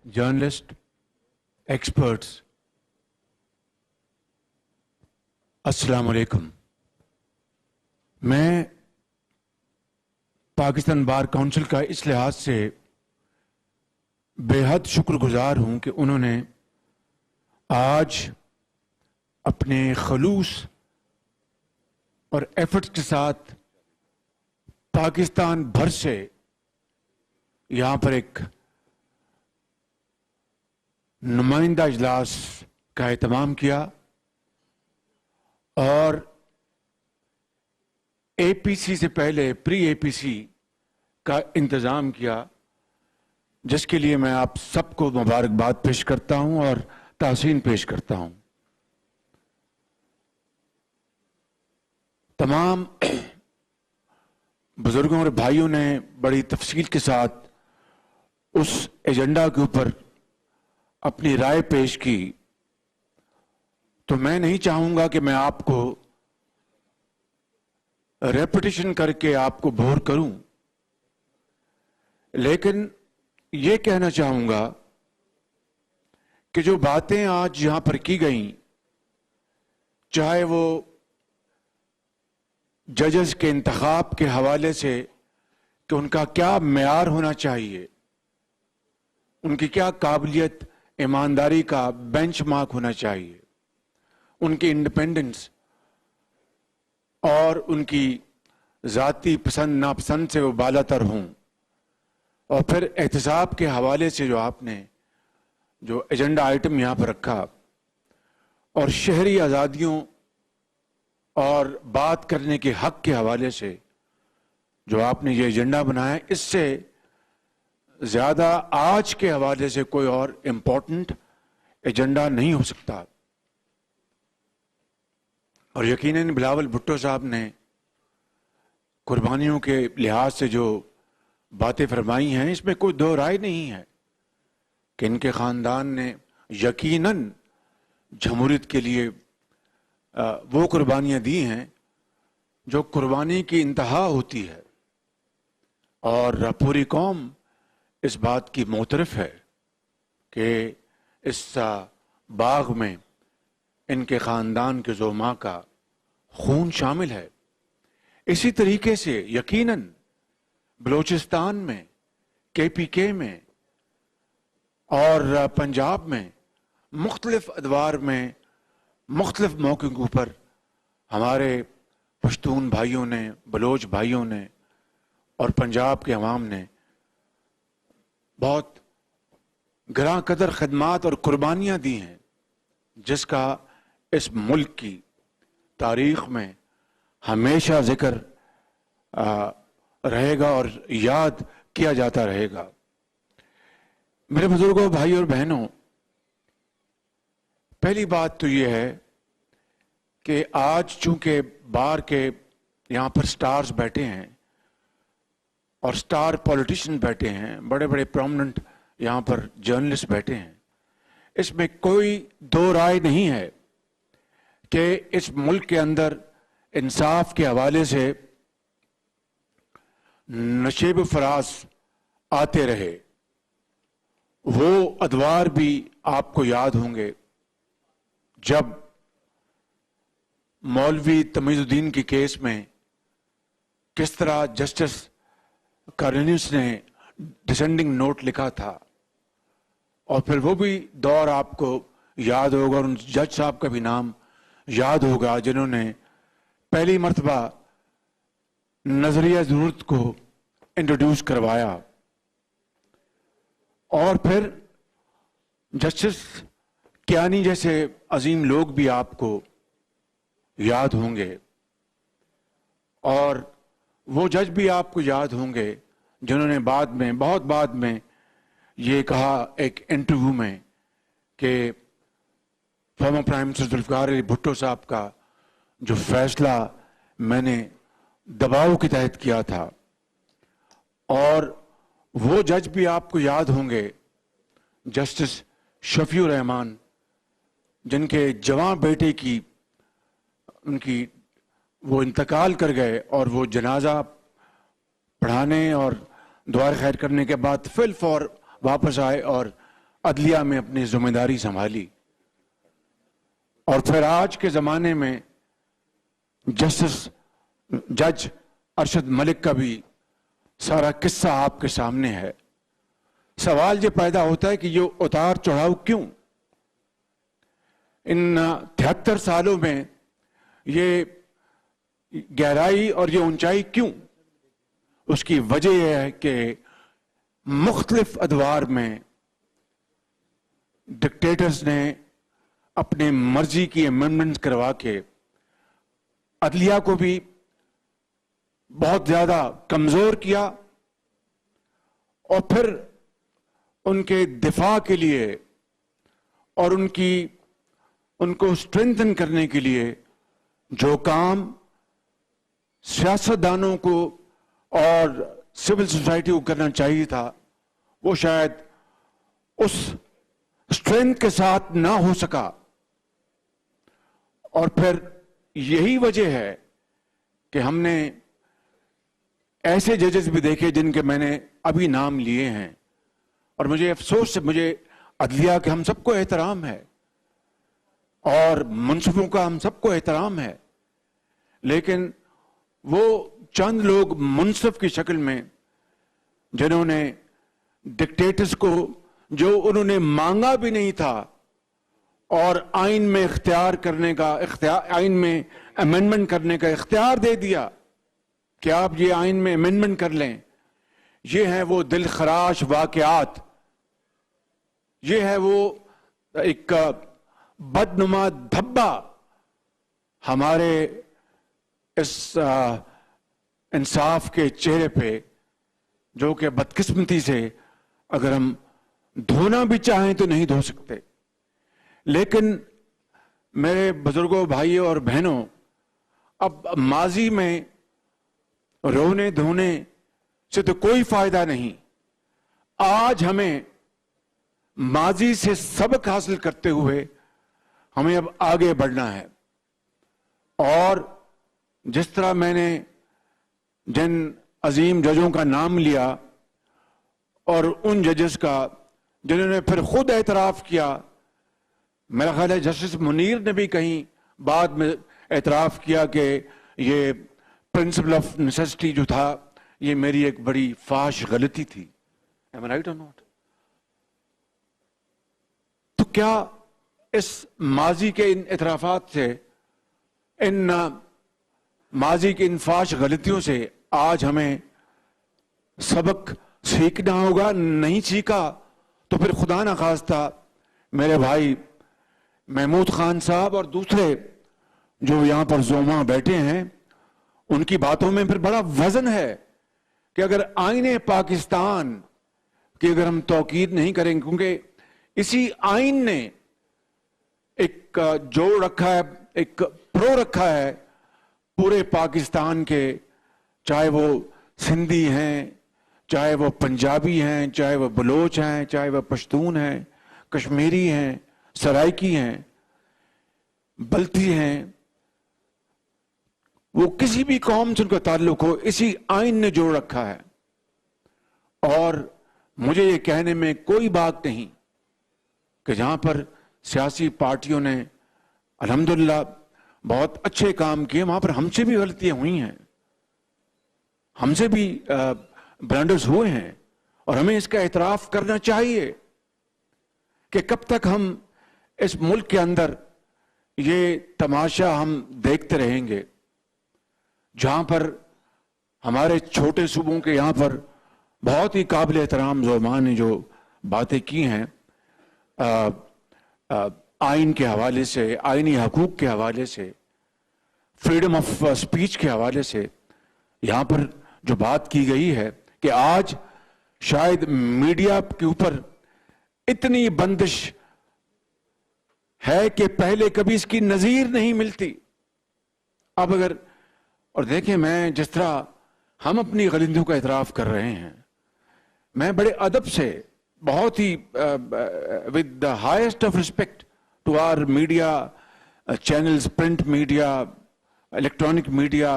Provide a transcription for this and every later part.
journalists, experts, السلام علیکم. میں پاکستان بار کونسل کا اس لحاظ سے بے حد شکر گزار ہوں کہ انہوں نے آج اپنے خلوص اور ایفرٹس کے ساتھ پاکستان بھر سے یہاں پر ایک نمائندہ اجلاس کا اہتمام کیا اور اے پی سی سے پہلے پری اے پی سی کا انتظام کیا، جس کے لیے میں آپ سب کو مبارکباد پیش کرتا ہوں اور تحسین پیش کرتا ہوں. تمام بزرگوں اور بھائیوں نے بڑی تفصیل کے ساتھ اس ایجنڈا کے اوپر اپنی رائے پیش کی، تو میں نہیں چاہوں گا کہ میں آپ کو ریپیٹیشن کر کے آپ کو بور کروں، لیکن یہ کہنا چاہوں گا کہ جو باتیں آج یہاں پر کی گئیں، چاہے وہ ججز کے انتخاب کے حوالے سے کہ ان کا کیا معیار ہونا چاہیے، ان کی کیا قابلیت ایمانداری کا بینچ مارک ہونا چاہیے، ان کی انڈیپینڈنس اور ان کی ذاتی پسند ناپسند سے وہ بالا تر ہوں، اور پھر احتساب کے حوالے سے جو آپ نے جو ایجنڈا آئٹم یہاں پر رکھا، اور شہری آزادیوں اور بات کرنے کے حق کے حوالے سے جو آپ نے یہ ایجنڈا بنایا، اس سے زیادہ آج کے حوالے سے کوئی اور امپورٹنٹ ایجنڈا نہیں ہو سکتا. اور یقیناً بلاول بھٹو صاحب نے قربانیوں کے لحاظ سے جو باتیں فرمائی ہیں، اس میں کوئی دو رائے نہیں ہے کہ ان کے خاندان نے یقیناً جمہوریت کے لیے وہ قربانیاں دی ہیں جو قربانی کی انتہا ہوتی ہے، اور پوری قوم اس بات کی معترف ہے کہ اس باغ میں ان کے خاندان کے زعماء کا خون شامل ہے. اسی طریقے سے یقیناً بلوچستان میں، کے پی کے میں اور پنجاب میں مختلف ادوار میں مختلف موقعوں کے اوپر ہمارے پشتون بھائیوں نے، بلوچ بھائیوں نے اور پنجاب کے عوام نے بہت گراں قدر خدمات اور قربانیاں دی ہیں، جس کا اس ملک کی تاریخ میں ہمیشہ ذکر رہے گا اور یاد کیا جاتا رہے گا. میرے بزرگوں، بھائی اور بہنوں، پہلی بات تو یہ ہے کہ آج چونکہ بار کے یہاں پر سٹارز بیٹھے ہیں اور سٹار پولیٹیشین بیٹھے ہیں، بڑے بڑے پرومننٹ یہاں پر جرنلسٹ بیٹھے ہیں، اس میں کوئی دو رائے نہیں ہے کہ اس ملک کے اندر انصاف کے حوالے سے نشیب و فراز آتے رہے. وہ ادوار بھی آپ کو یاد ہوں گے جب مولوی تمیز الدین کی کیس میں کس طرح جسٹس کارنیلیس نے ڈسینڈنگ نوٹ لکھا تھا، اور پھر وہ بھی دور آپ کو یاد ہوگا، اور ان جج صاحب کا بھی نام یاد ہوگا جنہوں نے پہلی مرتبہ نظریہ ضرورت کو انٹروڈیوس کروایا. اور پھر جسٹس کیانی جیسے عظیم لوگ بھی آپ کو یاد ہوں گے، اور وہ جج بھی آپ کو یاد ہوں گے جنہوں نے بعد میں، بہت بعد میں یہ کہا ایک انٹرویو میں کہ former prime minister Zulfiqar Ali Bhutto صاحب کا جو فیصلہ میں نے دباؤ کے تحت کیا تھا. اور وہ جج بھی آپ کو یاد ہوں گے جسٹس شفیع الرحمان، جن کے جواں بیٹے کی ان کی وہ انتقال کر گئے، اور وہ جنازہ پڑھانے اور دعائے خیر کرنے کے بعد فل فور واپس آئے اور عدلیہ میں اپنی ذمہ داری سنبھالی، اور پھر آج کے زمانے میں جج ارشد ملک کا بھی سارا قصہ آپ کے سامنے ہے۔ سوال یہ پیدا ہوتا ہے کہ یہ اتار چڑھاؤ کیوں؟ ان 73 سالوں میں یہ گہرائی اور یہ اونچائی کیوں؟ اس کی وجہ یہ ہے کہ مختلف ادوار میں ڈکٹیٹرز نے اپنے مرضی کی امینڈمنٹس کروا کے عدلیہ کو بھی بہت زیادہ کمزور کیا، اور پھر ان کے دفاع کے لیے اور ان کو اسٹرینتھن کرنے کے لیے جو کام سیاستدانوں کو اور سول سوسائٹی کو کرنا چاہیے تھا، وہ شاید اس اسٹرینتھ کے ساتھ نہ ہو سکا۔ اور پھر یہی وجہ ہے کہ ہم نے ایسے ججز بھی دیکھے جن کے میں نے ابھی نام لیے ہیں، اور مجھے افسوس سے، مجھے عدلیہ کے ہم سب کو احترام ہے اور منصفوں کا ہم سب کو احترام ہے، لیکن وہ چند لوگ منصف کی شکل میں جنہوں نے ڈکٹیٹرز کو، جو انہوں نے مانگا بھی نہیں تھا، اور آئین میں آئین میں امینڈمنٹ کرنے کا اختیار دے دیا کہ آپ یہ آئین میں امینڈمنٹ کر لیں، یہ ہیں وہ دل خراش واقعات، یہ ہے وہ ایک بدنما دھبا ہمارے اس انصاف کے چہرے پہ، جو کہ بدقسمتی سے اگر ہم دھونا بھی چاہیں تو نہیں دھو سکتے۔ لیکن میرے بزرگوں، بھائیوں اور بہنوں، اب ماضی میں رونے دھونے سے تو کوئی فائدہ نہیں۔ آج ہمیں ماضی سے سبق حاصل کرتے ہوئے ہمیں اب آگے بڑھنا ہے، اور جس طرح میں نے جن عظیم ججوں کا نام لیا اور ان ججز کا جنہوں نے پھر خود اعتراف کیا، میرا خیال ہے جسٹس منیر نے بھی کہیں بعد میں اعتراف کیا کہ یہ پرنسپل آف نیسیسٹی جو تھا، یہ میری ایک بڑی فاش غلطی تھی۔ Am I right or not؟ تو کیا اس ماضی کے ان اعترافات سے، ان ماضی کی ان فاش غلطیوں سے آج ہمیں سبق سیکھنا ہوگا؟ نہیں سیکھا تو پھر خدا نہ خواستہ میرے بھائی محمود خان صاحب اور دوسرے جو یہاں پر زوما بیٹھے ہیں، ان کی باتوں میں پھر بڑا وزن ہے کہ اگر آئین پاکستان کی اگر ہم توقیر نہیں کریں گے، کیونکہ اسی آئین نے ایک جوڑ رکھا ہے، ایک پرو رکھا ہے پورے پاکستان کے، چاہے وہ سندھی ہیں، چاہے وہ پنجابی ہیں، چاہے وہ بلوچ ہیں، چاہے وہ پشتون ہیں، کشمیری ہیں، سرائکی ہیں، بلتی ہیں، وہ کسی بھی قوم سے ان کا تعلق ہو، اسی آئین نے جوڑ رکھا ہے۔ اور مجھے یہ کہنے میں کوئی بات نہیں کہ جہاں پر سیاسی پارٹیوں نے الحمدللہ بہت اچھے کام کیے، وہاں پر ہم سے بھی غلطیاں ہوئی ہیں، ہم سے بھی بلنڈرز ہوئے ہیں، اور ہمیں اس کا اعتراف کرنا چاہیے کہ کب تک ہم اس ملک کے اندر یہ تماشا ہم دیکھتے رہیں گے، جہاں پر ہمارے چھوٹے صوبوں کے یہاں پر بہت ہی قابل احترام زعماء نے جو باتیں کی ہیں آئین کے حوالے سے، آئینی حقوق کے حوالے سے، فریڈم آف اسپیچ کے حوالے سے، یہاں پر جو بات کی گئی ہے کہ آج شاید میڈیا کے اوپر اتنی بندش ہے کہ پہلے کبھی اس کی نظیر نہیں ملتی۔ اب اگر، اور دیکھیں میں جس طرح ہم اپنی غلطیوں کا اعتراف کر رہے ہیں، میں بڑے ادب سے، بہت ہی with the highest of respect to our media channels, print media, electronic media،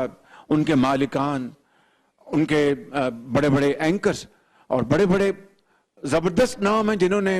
ان کے مالکان، ان کے بڑے بڑے اینکرز اور بڑے بڑے زبردست نام ہیں جنہوں نے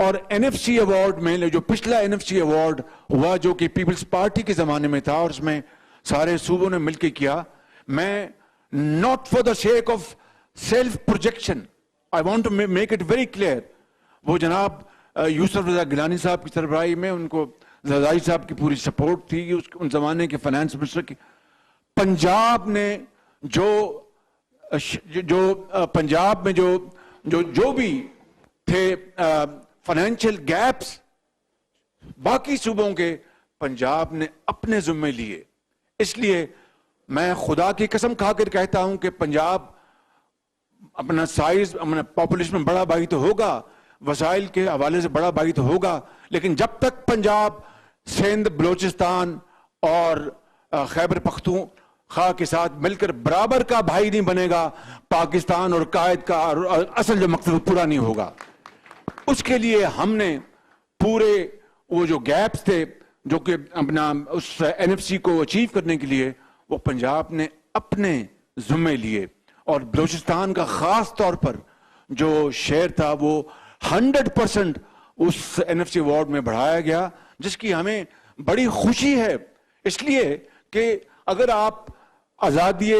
اور NFC ایوارڈ میں جو پچھلا NFC ایوارڈ ہوا جو کہ پیپلز پارٹی کے زمانے میں تھا اور اس میں سارے صوبوں نے مل کے کیا، میں not for the sake of self projection, I want to make it very clear. وہ جناب یوسف رضا گیلانی صاحب کی سربراہی میں ان کو زرداری صاحب کی پوری سپورٹ تھی، ان زمانے کے فائنانس منسٹر کی. پنجاب نے پنجاب میں جو بھی تھے فائنینشیل گیپس باقی صوبوں کے، پنجاب نے اپنے ذمے لیے. اس لیے میں خدا کی قسم کھا کر کہتا ہوں کہ پنجاب اپنا سائز، اپنا پاپولیشن میں بڑا بھائی تو ہوگا، وسائل کے حوالے سے بڑا بھائی تو ہوگا، لیکن جب تک پنجاب سندھ، بلوچستان اور خیبر پختونخوا کے ساتھ مل کر برابر کا بھائی نہیں بنے گا، پاکستان اور قائد کا اصل جو مقصد پورا نہیں ہوگا. اس کے لیے ہم نے پورے وہ جو گیپس تھے جو کہ اپنا اس NFC کو اچیو کرنے کے لیے وہ پنجاب نے اپنے ذمے لیے. اور بلوچستان کا خاص طور پر جو شیئر تھا وہ 100% اس NFC ایوارڈ میں بڑھایا گیا، جس کی ہمیں بڑی خوشی ہے. اس لیے کہ اگر آپ آزادی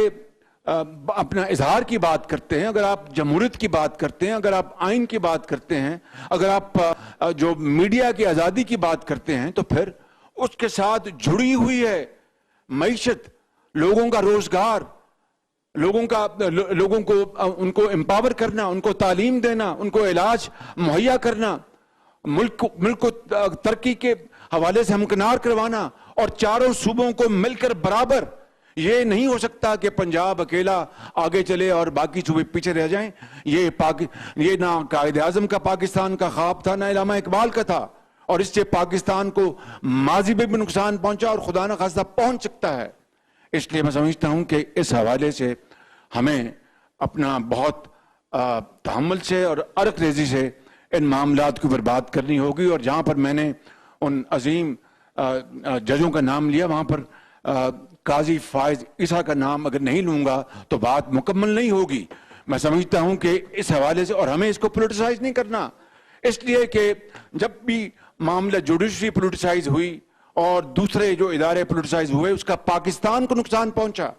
اپنا اظہار کی بات کرتے ہیں، اگر آپ جمہوریت کی بات کرتے ہیں، اگر آپ آئین کی بات کرتے ہیں، اگر آپ جو میڈیا کی آزادی کی بات کرتے ہیں، تو پھر اس کے ساتھ جڑی ہوئی ہے معیشت، لوگوں کا روزگار، لوگوں کو ان کو امپاور کرنا، ان کو تعلیم دینا، ان کو علاج مہیا کرنا، ملک کو ترقی کے حوالے سے ہمکنار کروانا، اور چاروں صوبوں کو مل کر برابر. یہ نہیں ہو سکتا کہ پنجاب اکیلا آگے چلے اور باقی صوبے پیچھے رہ جائیں. یہ نہ قائد اعظم کا پاکستان کا خواب تھا، نہ علامہ اقبال کا تھا، اور اس سے پاکستان کو ماضی میں بھی نقصان پہنچا اور خدا نہ خواستہ پہنچ سکتا ہے. اس لیے میں سمجھتا ہوں کہ اس حوالے سے ہمیں اپنا بہت تحمل سے اور عرق ریزی سے ان معاملات کو برباد کرنی ہوگی. اور جہاں پر میں نے ان عظیم ججوں کا نام لیا، وہاں پر قاضی فائز عیسیٰ کا نام اگر نہیں لوں گا تو بات مکمل نہیں ہوگی. میں سمجھتا ہوں کہ اس حوالے سے، اور ہمیں اس کو پولیٹیسائز نہیں کرنا، اس لیے کہ جب بھی معاملہ جوڈیشری پولیٹیسائز ہوئی اور دوسرے جو ادارے پولیٹیسائز ہوئے، اس کا پاکستان کو نقصان پہنچا.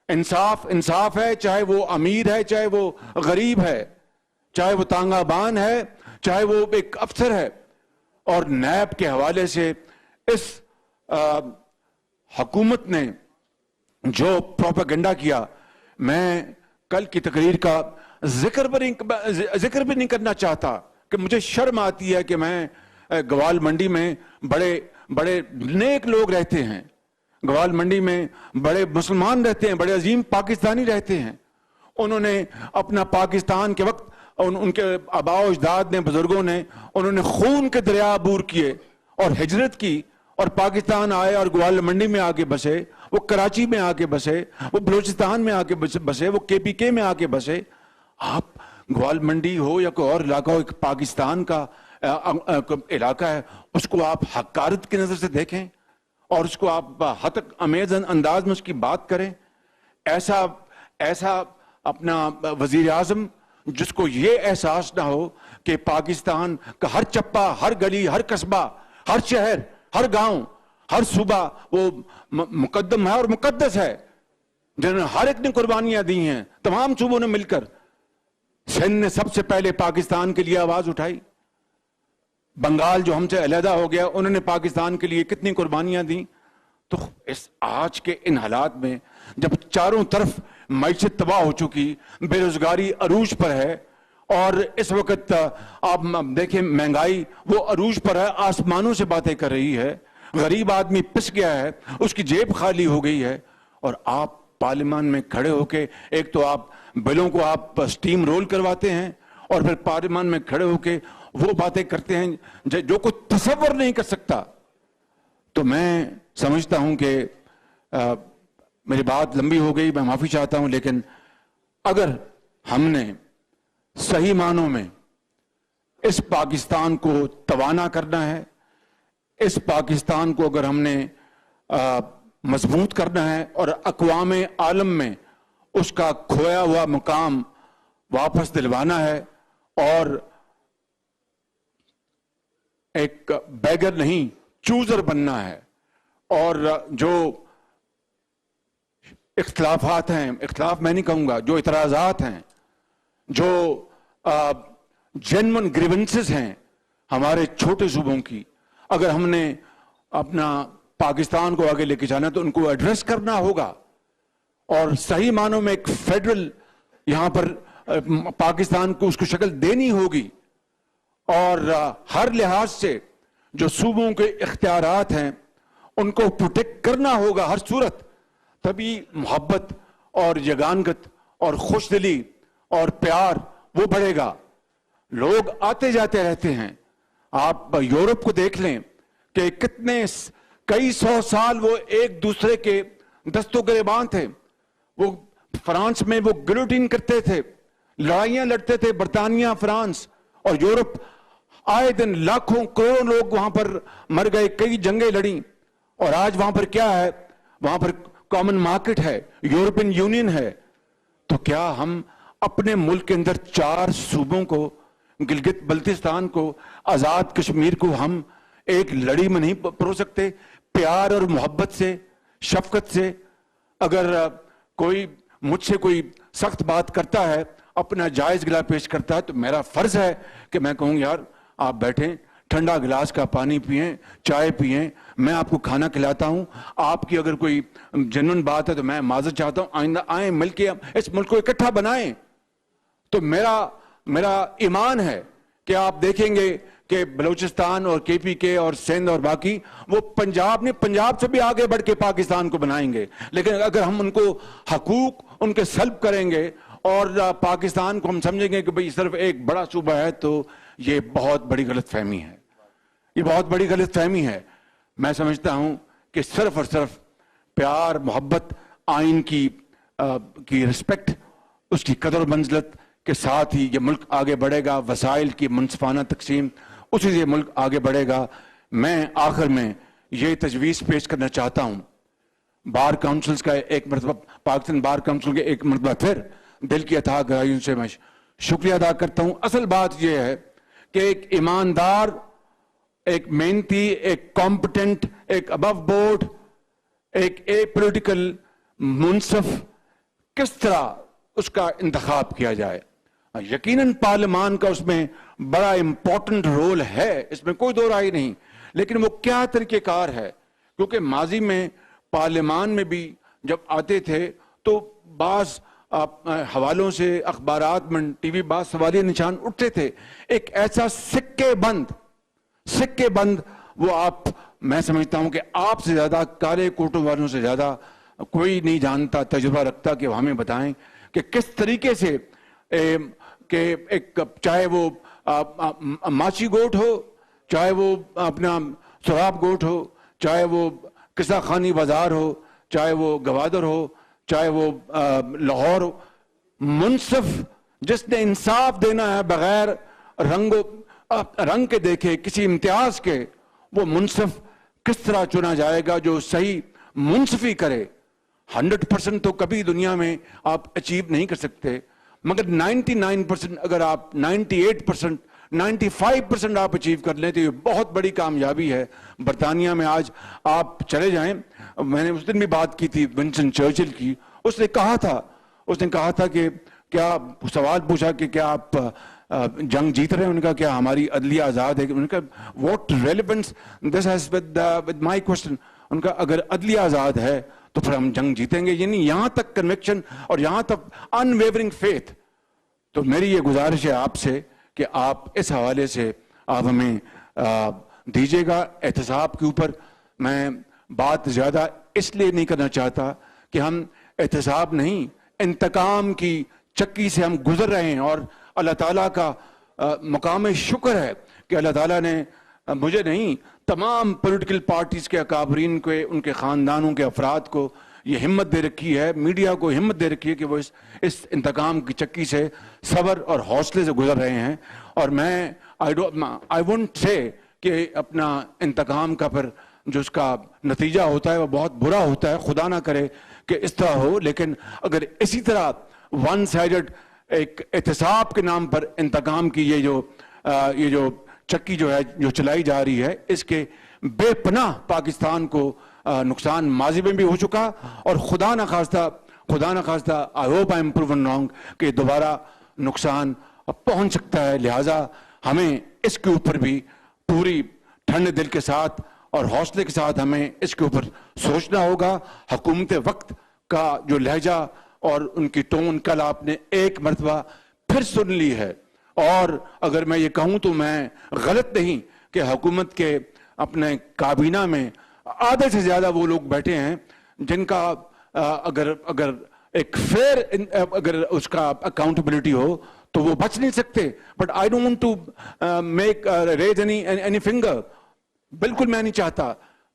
انصاف ہے، چاہے وہ امیر ہے، چاہے وہ غریب ہے، چاہے وہ تانگہ بان ہے، چاہے وہ ایک افسر ہے. اور نیب کے حوالے سے اس حکومت نے جو پروپیگنڈا کیا، میں کل کی تقریر کا ذکر بھی نہیں کرنا چاہتا کہ مجھے شرم آتی ہے کہ میں گوال منڈی میں بڑے نیک لوگ رہتے ہیں، گوال منڈی میں بڑے مسلمان رہتے ہیں، بڑے عظیم پاکستانی رہتے ہیں. انہوں نے اپنا پاکستان کے وقت ان کے آباء و اجداد نے، بزرگوں نے، انہوں نے خون کے دریا عبور کیے اور ہجرت کی اور پاکستان آئے اور گوال منڈی میں آ کے بسے، وہ کراچی میں آ کے بسے، وہ بلوچستان میں آ کے بسے، وہ KPK میں آ کے بسے. آپ گوال منڈی ہو یا کوئی اور علاقہ ہو، ایک پاکستان کا علاقہ ہے، اس کو آپ حقارت کی نظر سے دیکھیں اور اس کو آپ حتک امیز انداز میں اس کی بات کریں. ایسا اپنا وزیر اعظم جس کو یہ احساس نہ ہو کہ پاکستان کا ہر چپا، ہر گلی، ہر قصبہ، ہر شہر، ہر گاؤں، ہر صوبہ وہ مقدم ہے اور مقدس ہے، جنہوں نے ہر ایک نے قربانیاں دی ہیں، تمام صوبوں نے مل کر. سندھ نے سب سے پہلے پاکستان کے لیے آواز اٹھائی. بنگال جو ہم سے علیحدہ ہو گیا، انہوں نے پاکستان کے لیے کتنی قربانیاں دیں. تو اس آج کے ان حالات میں جب چاروں طرف معیشت تباہ ہو چکی، بے روزگاری عروج پر ہے، اور اس وقت آپ دیکھیں مہنگائی وہ عروج پر ہے، آسمانوں سے باتیں کر رہی ہے، غریب آدمی پس گیا ہے، اس کی جیب خالی ہو گئی ہے، اور آپ پارلیمان میں کھڑے ہو کے ایک تو آپ بلوں کو آپ سٹیم رول کرواتے ہیں اور پھر پارلیمان میں کھڑے ہو کے وہ باتیں کرتے ہیں جو کوئی تصور نہیں کر سکتا. تو میں سمجھتا ہوں کہ میری بات لمبی ہو گئی، میں معافی چاہتا ہوں، لیکن اگر ہم نے صحیح معنوں میں اس پاکستان کو توانا کرنا ہے، اس پاکستان کو اگر ہم نے مضبوط کرنا ہے اور اقوام عالم میں اس کا کھویا ہوا مقام واپس دلوانا ہے، اور ایک بیگر نہیں چوزر بننا ہے، اور جو اختلافات ہیں، اختلاف میں نہیں کہوں گا، جو اعتراضات ہیں، جو جینون گریونسز ہیں ہمارے چھوٹے صوبوں کی، اگر ہم نے اپنا پاکستان کو آگے لے کے جانا تو ان کو ایڈریس کرنا ہوگا، اور صحیح معنوں میں ایک فیڈرل یہاں پر پاکستان کو اس کو شکل دینی ہوگی، اور ہر لحاظ سے جو صوبوں کے اختیارات ہیں ان کو پروٹیکٹ کرنا ہوگا ہر صورت، تبھی محبت اور یگانگت اور خوش دلی اور پیار وہ بڑھے گا۔ لوگ آتے جاتے رہتے ہیں، آپ یورپ کو دیکھ لیں کہ کتنے کئی سو سال وہ ایک دوسرے کے دستوں گریباں تھے، وہ فرانس میں وہ گلوٹین کرتے تھے، لڑائیاں لڑتے تھے، برطانیہ، فرانس اور یورپ، آئے دن لاکھوں کروڑوں لوگ وہاں پر مر گئے، کئی جنگیں لڑیں، اور آج وہاں پر کیا ہے؟ وہاں پر کامن مارکیٹ ہے، یورپین یونین ہے۔ تو کیا ہم اپنے ملک کے اندر 4 صوبوں کو، گلگت بلتستان کو، آزاد کشمیر کو ہم ایک لڑی میں نہیں پرو سکتے؟ پیار اور محبت سے، شفقت سے، اگر کوئی مجھ سے کوئی سخت بات کرتا ہے، اپنا جائز گلا پیش کرتا ہے، تو میرا فرض ہے کہ میں کہوں یار آپ بیٹھیں، ٹھنڈا گلاس کا پانی پئیں، چائے پئیں، میں آپ کو کھانا کھلاتا ہوں، آپ کی اگر کوئی جنون بات ہے تو میں معذرت چاہتا ہوں، آئندہ آئیں، مل کے اس ملک کو اکٹھا بنائیں۔ تو میرا ایمان ہے کہ آپ دیکھیں گے کہ بلوچستان اور کے پی کے اور سندھ اور باقی وہ پنجاب سے بھی آگے بڑھ کے پاکستان کو بنائیں گے، لیکن اگر ہم ان کو حقوق ان کے سلب کریں گے اور پاکستان کو ہم سمجھیں گے کہ بھئی صرف ایک بڑا صوبہ ہے، تو یہ بہت بڑی غلط فہمی ہے، یہ بہت بڑی غلط فہمی ہے۔ میں سمجھتا ہوں کہ صرف اور صرف پیار، محبت، آئین کی رسپیکٹ، اس کی قدر و منزلت کے ساتھ ہی یہ ملک آگے بڑھے گا، وسائل کی منصفانہ تقسیم، اسی سے یہ ملک آگے بڑھے گا۔ میں آخر میں یہ تجویز پیش کرنا چاہتا ہوں، بار کاؤنسلز کا ایک مرتبہ، پاکستان بار کاؤنسل کے ایک مرتبہ پھر دل کی اتھاہ گہرائیوں سے میں شکریہ ادا کرتا ہوں۔ اصل بات یہ ہے کہ ایک ایماندار، ایک محنتی، ایک کمپٹنٹ، ایک ابو بورڈ، ایک پولیٹیکل منصف کس طرح اس کا انتخاب کیا جائے۔ یقیناً پارلیمان کا اس میں بڑا امپورٹنٹ رول ہے، اس میں کوئی دو رائے نہیں، لیکن وہ کیا طریقہ کار ہے؟ کیونکہ ماضی میں پارلیمان میں بھی جب آتے تھے تو بعض حوالوں سے، اخبارات میں، ٹی وی، بعض سوالیہ نشان اٹھتے تھے۔ ایک ایسا سکے بند وہ میں سمجھتا ہوں کہ آپ سے زیادہ، کالے کوٹوں والوں سے زیادہ کوئی نہیں جانتا، تجربہ رکھتا کہ وہ ہمیں بتائیں کہ کس طریقے سے کہ ایک، چاہے وہ ماچی گوٹ ہو، چاہے وہ اپنا سراب گوٹ ہو، چاہے وہ قصہ خانی بازار ہو، چاہے وہ گوادر ہو، چاہے وہ لاہور ہو، منصف جس نے انصاف دینا ہے بغیر رنگ کے دیکھے، کسی امتیاز کے، وہ منصف کس طرح چنا جائے گا جو صحیح منصفی کرے؟ 100% تو کبھی دنیا میں آپ اچیو نہیں کر سکتے، مگر 99%، اگر آپ 98%، 95% آپ اچیو کر لیں تو یہ بہت بڑی کامیابی ہے۔ برطانیہ میں آج آپ چلے جائیں، میں نے اس دن بھی بات کی تھی ونسٹن چرچل کی، اس نے کہا تھا کہ کیا سوال پوچھا کہ کیا آپ جنگ جیت رہے ہیں؟ ان کا کیا ہماری عدلیہ آزاد ہے؟ ان کا what relevance this has with my question? ان کا اگر عدلیہ آزاد ہے تو پھر ہم جنگ جیتیں گے، یعنی یہاں تک کنوکشن اور یہاں تک ان ویورنگ فیتھ۔ تو میری یہ گزارش ہے آپ سے کہ آپ اس حوالے سے آپ ہمیں دیجیے گا احتساب کے اوپر۔ میں بات زیادہ اس لیے نہیں کرنا چاہتا کہ ہم احتساب نہیں، انتقام کی چکی سے ہم گزر رہے ہیں، اور اللہ تعالیٰ کا مقام شکر ہے کہ اللہ تعالیٰ نے مجھے نہیں، تمام پولیٹیکل پارٹیز کے اکابرین کو، ان کے خاندانوں کے افراد کو یہ ہمت دے رکھی ہے، میڈیا کو ہمت دے رکھی ہے کہ وہ اس انتقام کی چکی سے صبر اور حوصلے سے گزر رہے ہیں۔ اور میں آئی وونٹ سے کہ اپنا انتقام کا پھر جو اس کا نتیجہ ہوتا ہے وہ بہت برا ہوتا ہے، خدا نہ کرے کہ اس طرح ہو، لیکن اگر اسی طرح ون سائیڈڈ ایک احتساب کے نام پر انتقام کی یہ جو چکی جو ہے جو چلائی جا رہی ہے اس کے بے پناہ پاکستان کو نقصان ماضی میں بھی ہو چکا اور خدا نخواستہ I hope I am proven wrong کہ دوبارہ نقصان پہنچ سکتا ہے. لہٰذا ہمیں اس کے اوپر بھی پوری ٹھنڈے دل کے ساتھ اور حوصلے کے ساتھ ہمیں اس کے اوپر سوچنا ہوگا. حکومت وقت کا جو لہجہ اور ان کی ٹون کل آپ نے ایک مرتبہ پھر سن لی ہے, اور اگر میں یہ کہوں تو میں غلط نہیں کہ حکومت کے اپنے کابینہ میں آدھے سے زیادہ وہ لوگ بیٹھے ہیں جن کا اگر ایک فیئر اگر اس کا اکاؤنٹیبلٹی ہو تو وہ بچ نہیں سکتے. But I don't want to make raise any finger. بالکل میں نہیں چاہتا.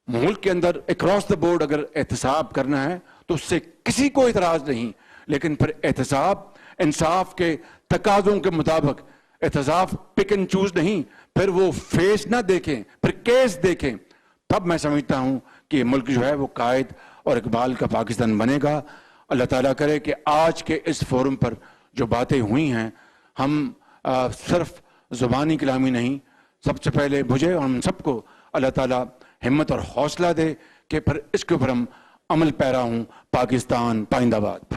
ملک کے اندر اکراس دا بورڈ اگر احتساب کرنا ہے تو اس سے کسی کو اعتراض نہیں, لیکن پھر احتساب انصاف کے تقاضوں کے مطابق, احتساب پک اینڈ چوز نہیں, پھر وہ فیس نہ دیکھیں, پھر کیس دیکھیں. تب میں سمجھتا ہوں کہ ملک جو ہے وہ قائد اور اقبال کا پاکستان بنے گا. اللہ تعالیٰ کرے کہ آج کے اس فورم پر جو باتیں ہوئی ہیں ہم صرف زبانی کلامی نہیں, سب سے پہلے مجھے اور ہم سب کو اللہ تعالیٰ ہمت اور حوصلہ دے کہ پھر اس کے اوپر ہم عمل پیرا ہوں. پاکستان پائندہ باد.